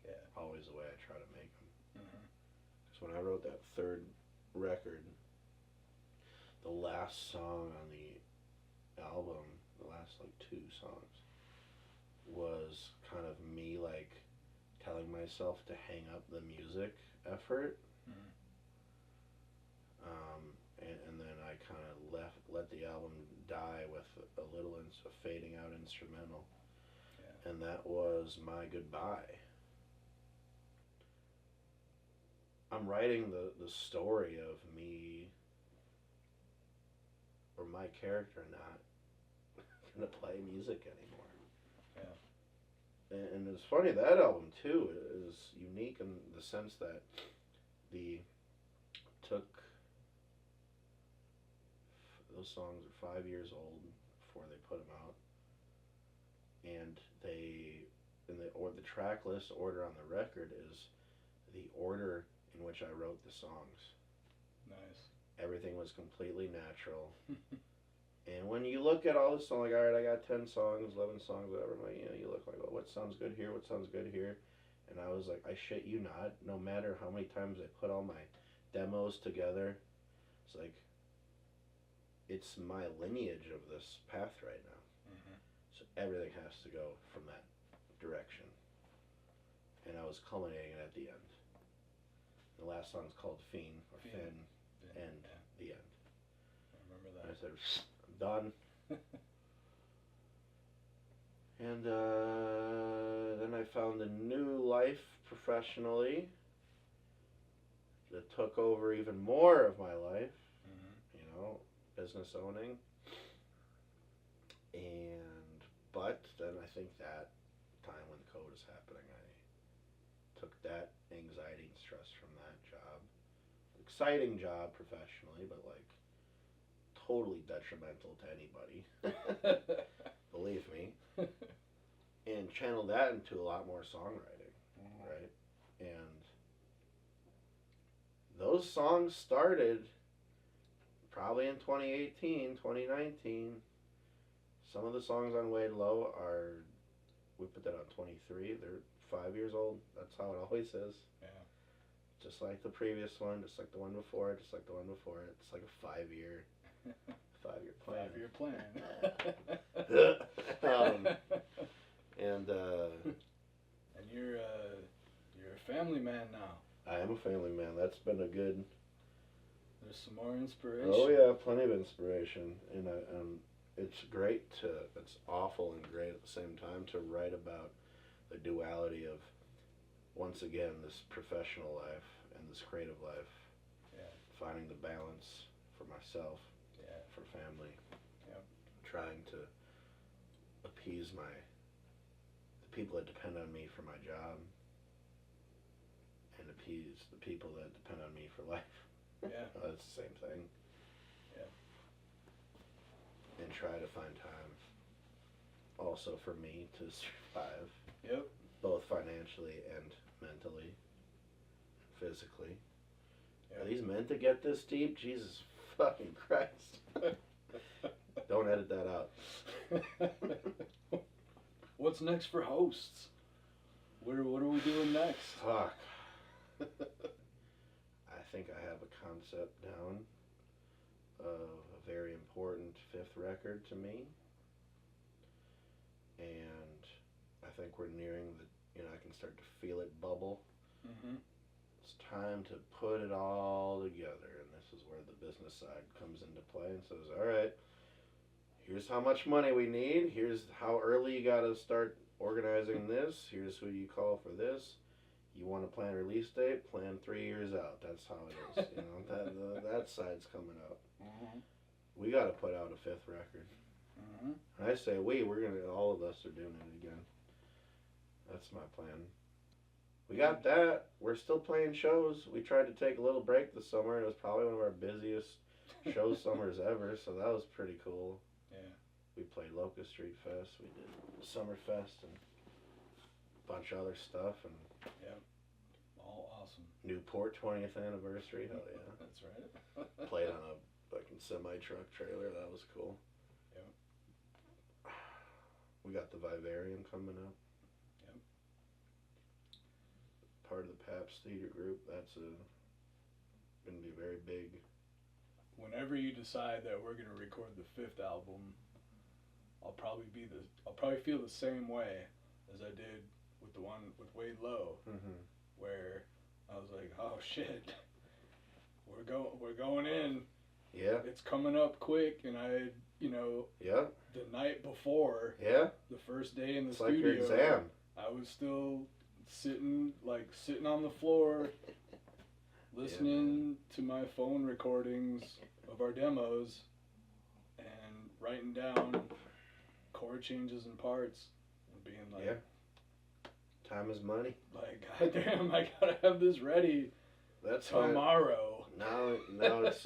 Yeah. always the way I try to make them. Mm-hmm. Because when I wrote that third record, the last song on the album, the last like 2 songs, was kind of me like telling myself to hang up the music effort. Mm-hmm. And then I kind of let the album die with a little a fading out instrumental. Yeah. And that was my goodbye. I'm writing the story of me or my character not gonna play music anymore. Yeah. And it's funny, that album too is unique in the sense that those songs are 5 years old before they put them out, and the track list order on the record is the order in which I wrote the songs. Nice. Everything was completely natural. And when you look at all the songs, like, all right, I got 10 songs, 11 songs, whatever, like, you look like, well, what sounds good here, what sounds good here? And I was like, I shit you not, no matter how many times I put all my demos together, it's like, it's my lineage of this path right now. Mm-hmm. So everything has to go from that direction. And I was culminating it at the end. The last song's called Fiend, or Fin, and yeah. the end. I remember that. And I said, I'm done. And then I found a new life professionally that took over even more of my life. Mm-hmm. Business owning. But then I think that time when COVID was happening, I took that anxiety and stress from that job. Exciting job professionally, but like totally detrimental to anybody. Believe me. And channeled that into a lot more songwriting, right? And those songs started probably in 2018, 2019. Some of the songs on Way Low we put that on 23, they're 5 years old. That's how it always is. Yeah. Just like the previous one, just like the one before it, just like the one before it. It's like a 5-year plan. 5-year plan. And you're a family man now. I am a family man. That's been a good... There's some more inspiration. Oh yeah, plenty of inspiration. And it's great it's awful and great at the same time to write about the duality of, once again, this professional life and this creative life. Yeah. Finding the balance for myself, yeah, for family. Yep. Trying to appease the people that depend on me for my job, and appease the people that depend on me for life. Yeah. That's the same thing. Yeah. And try to find time also for me to survive. Yep. Both financially and mentally, physically. Yep. Are these meant to get this deep? Jesus fucking Christ. Don't edit that out. What's next for hosts? What are we doing next? Fuck. I think I have a concept down of a very important 5th record to me. And I think we're nearing I can start to feel it bubble. Mm-hmm. It's time to put it all together. And this is where the business side comes into play and says, all right, here's how much money we need. Here's how early you got to start organizing this. Here's who you call for this. You want to plan a release date? Plan 3 years out. That's how it is. That side's coming out. Mm-hmm. We got to put out a 5th record. Mm-hmm. And I say all of us are doing it again. That's my plan. We got that. We're still playing shows. We tried to take a little break this summer. It was probably one of our busiest show summers ever, so that was pretty cool. Yeah. We played Locust Street Fest. We did Summerfest and a bunch of other stuff. And yeah, all awesome. Newport 20th anniversary. Hell yeah. That's right. Played on a fucking semi-truck trailer. That was cool. Yeah. We got the Vivarium coming up. Yep. Part of the Pabst Theater Group. That's going to be very big. Whenever you decide that we're gonna record the 5th album, I'll probably feel the same way as I did with the one with Wade Lowe, where I was like, oh shit, we're going in. Yeah. It's coming up quick, and I, Yeah. the night before, Yeah. the first day in the It's studio, like your exam. I was still sitting on the floor, listening to my phone recordings of our demos and writing down chord changes and parts and being like, yeah. Time is money. Like, goddamn, I gotta have this ready That's tomorrow. Now it's,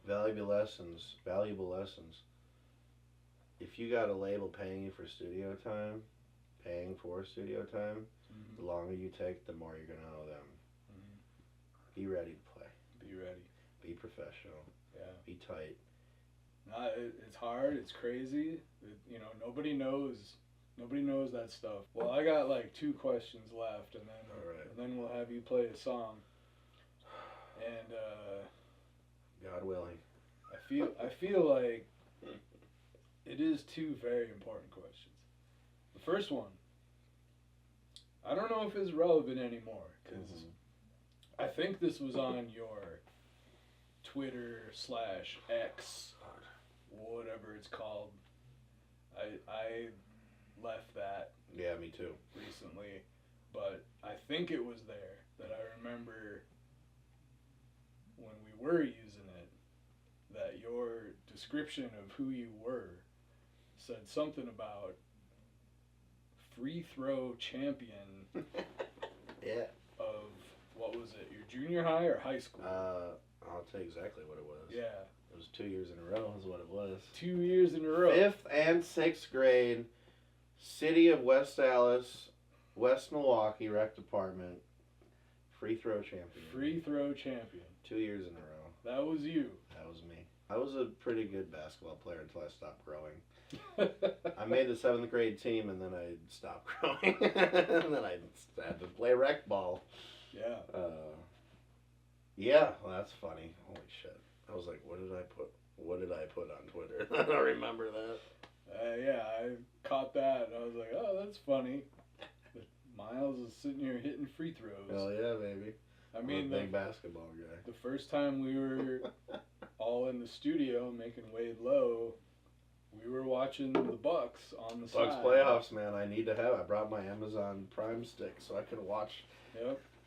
valuable lessons. If you got a label paying you for studio time, the longer you take, the more you're going to owe them. Be ready to play. Be ready. Be professional. Yeah. Be tight. It's hard. It's crazy. Nobody knows that stuff. Well, I got 2 questions left, and then we'll have you play a song. And God willing. I feel like it is 2 very important questions. The first one, I don't know if it's relevant anymore, because I think this was on your Twitter/X, whatever it's called. I left that. Yeah, me too. Recently, but I think it was there that I remember when we were using it, that your description of who you were said something about free throw champion. Yeah. Of, what was it, your junior high or high school? I'll tell you exactly what it was. Yeah. It was 2 years in a row is what it was. 2 years in a row. 5th and 6th grade, City of West Allis, West Milwaukee Rec Department, free throw champion. Free throw champion. 2 years in a row. That was you. That was me. I was a pretty good basketball player until I stopped growing. I made the 7th grade team, and then I stopped growing. And then I had to play rec ball. Yeah. Yeah, well, that's funny. Holy shit. I was like, what did I put on Twitter? I don't remember that. Yeah, I caught that, and I was like, oh, that's funny. But Miles is sitting here hitting free throws. Hell yeah, baby. I mean, I'm a big basketball guy. The first time we were all in the studio making Wade Lowe, we were watching the Bucks on the side. Bucks playoffs, man. I brought my Amazon Prime stick so I could watch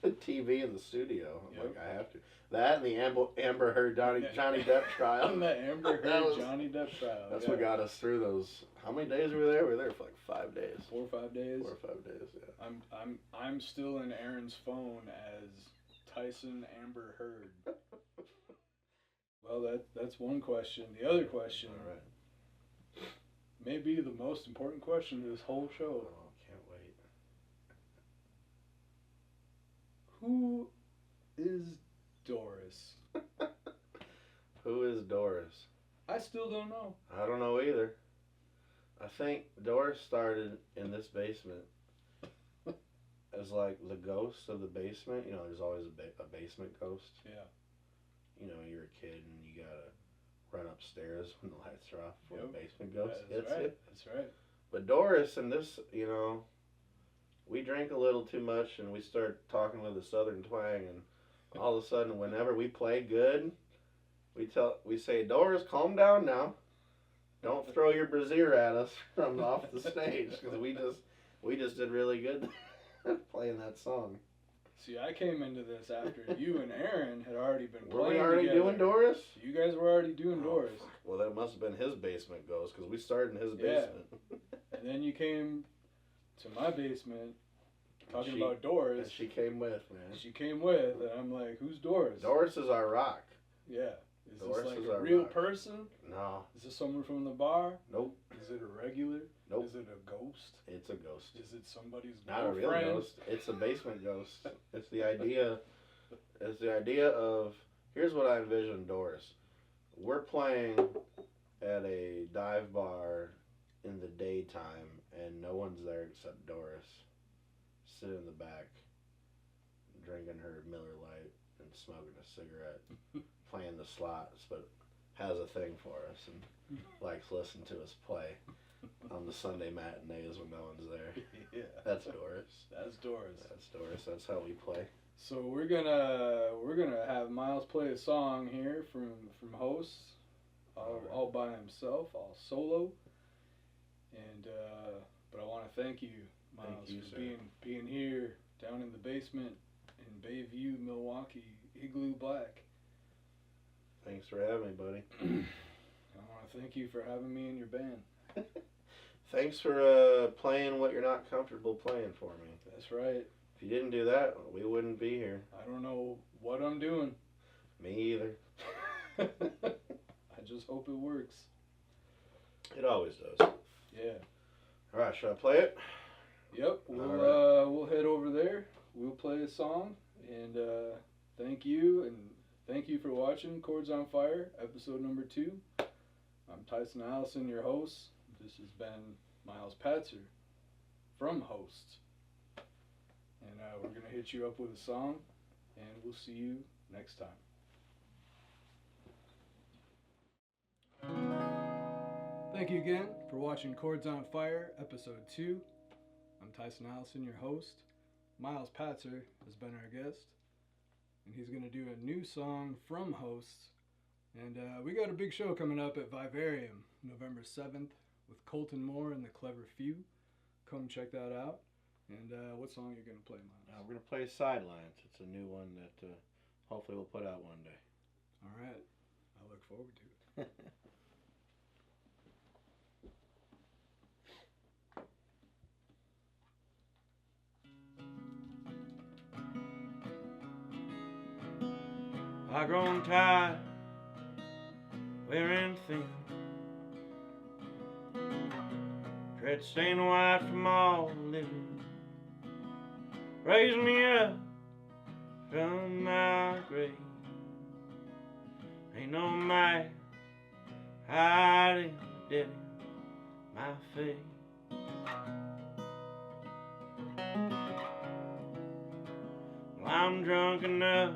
the TV in the studio. I'm like, I have to. That and the Amber Heard Johnny Depp trial. And the Amber Heard Johnny Depp trial. That's what got us through those. How many days were we there? We were there for 5 days. 4 or 5 days. 4 or 5 days. Yeah. I'm still in Aaron's phone as Tyson Amber Heard. Well, that's one question. The other question, all right, may be the most important question of this whole show. Oh, can't wait. Who is Doris? Who is Doris? I still don't know. I don't know either. I think Doris started in this basement as the ghost of the basement. There's always a basement ghost. Yeah. You're a kid and you gotta run upstairs when the lights are off before the basement ghost hits you. That's right. But Doris and this, we drink a little too much and we start talking with a southern twang, and all of a sudden, whenever we play good, we say, Doris, calm down now. Don't throw your brassiere at us from off the stage, because we just did really good playing that song. See, I came into this after you and Aaron had already been playing. Were we already doing Doris? You guys were already doing Doris. Well, that must have been his basement ghost, because we started in his basement. And then you came to my basement talking about Doris. And she came with, man. She came with, and I'm like, who's Doris? Doris is our rock. Yeah. Is Doris this is a our real rock. person? No. Is this someone from the bar? Nope. Is it a regular? Nope. Is it a ghost? It's a ghost. Is it somebody's Not girlfriend? a real ghost. It's a basement ghost. It's the idea. It's the idea of, here's what I envision Doris. We're playing at a dive bar in the daytime and no one's there except Doris, sitting in the back, drinking her Miller Lite and smoking a cigarette, playing the slots, but has a thing for us and likes listening to us play on the Sunday matinees when no one's there. Yeah. That's Doris. That's Doris. That's Doris. That's how we play. So we're gonna have Miles play a song here from hosts, all by himself, all solo. And but I want to thank you, Miles, for being here down in the basement in Bayview, Milwaukee, Igloo Black. Thanks for having me, buddy. I want to thank you for having me in your band. Thanks for playing what you're not comfortable playing for me. That's right. If you didn't do that, we wouldn't be here. I don't know what I'm doing. Me either. I just hope it works. It always does. Yeah. All right, should I play it? Yep. We'll head over there. We'll play a song, and thank you for watching Chords on Fire, episode number 2. I'm Tyson Allison, your host. This has been Miles Patzer from Hosts. And we're going to hit you up with a song, and we'll see you next time. Thank you again for watching Chords on Fire, episode 2. I'm Tyson Allison, your host. Miles Patzer has been our guest, and he's going to do a new song from Hosts. And we got a big show coming up at Vivarium, November 7th, with Colton Moore and the Clever Few. Come check that out. And what song are you going to play, Miles? We're going to play Sidelines. It's a new one that hopefully we'll put out one day. All right. I look forward to it. I've grown tired wearing thin, tread stained white from all living. Raise me up from my grave. Ain't no might hiding the dead in my face. Well, I'm drunk enough,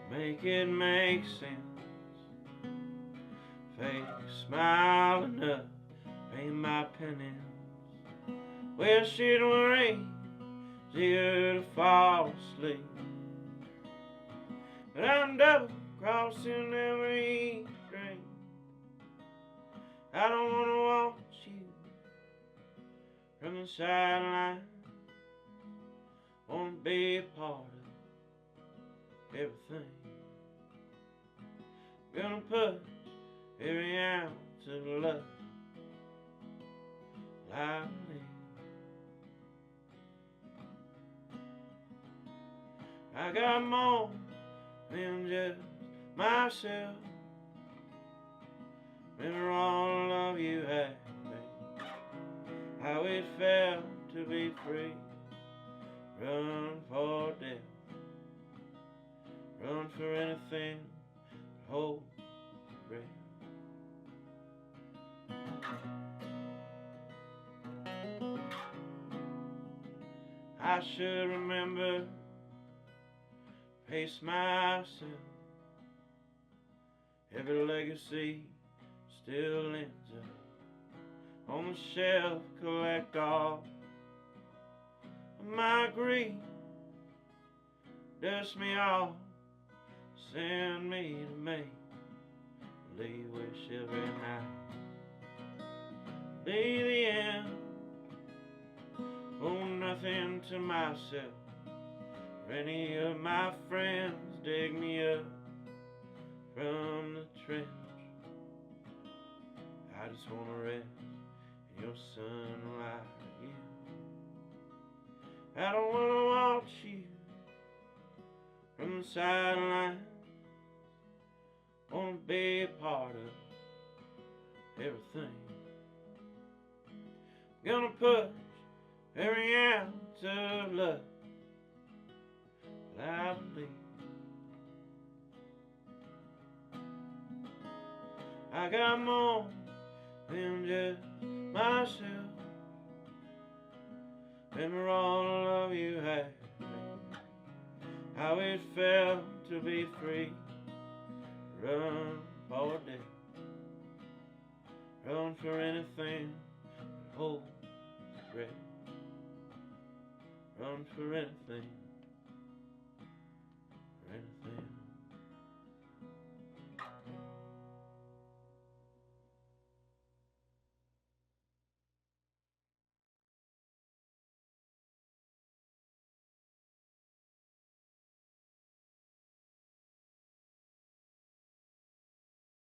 make it make sense. Fake smile enough, pay my penance. Well, shit will rain, it's easier to fall asleep. But I'm double crossing every dream. I don't wanna watch you from the sideline. Wanna be a part of everything. Gonna put every ounce of love I live. I got more than just myself. Remember all the love you had, babe. How it felt to be free. Run for death. Run for anything. Hold your breath. I should remember, pace myself. Every legacy still ends up on the shelf. Collect all of my grief, dust me off, send me to make believe wish every night be the end. Oh, nothing to myself or any of my friends. Dig me up from the trench. I just wanna rest in your sunlight again. I don't wanna watch you from the sidelines. Wanna be a part of everything. Gonna push every ounce of love I believe. I got more than just myself. Remember all the love you had, how it felt to be free. Run for death, run for anything, hold your breath. Run for anything.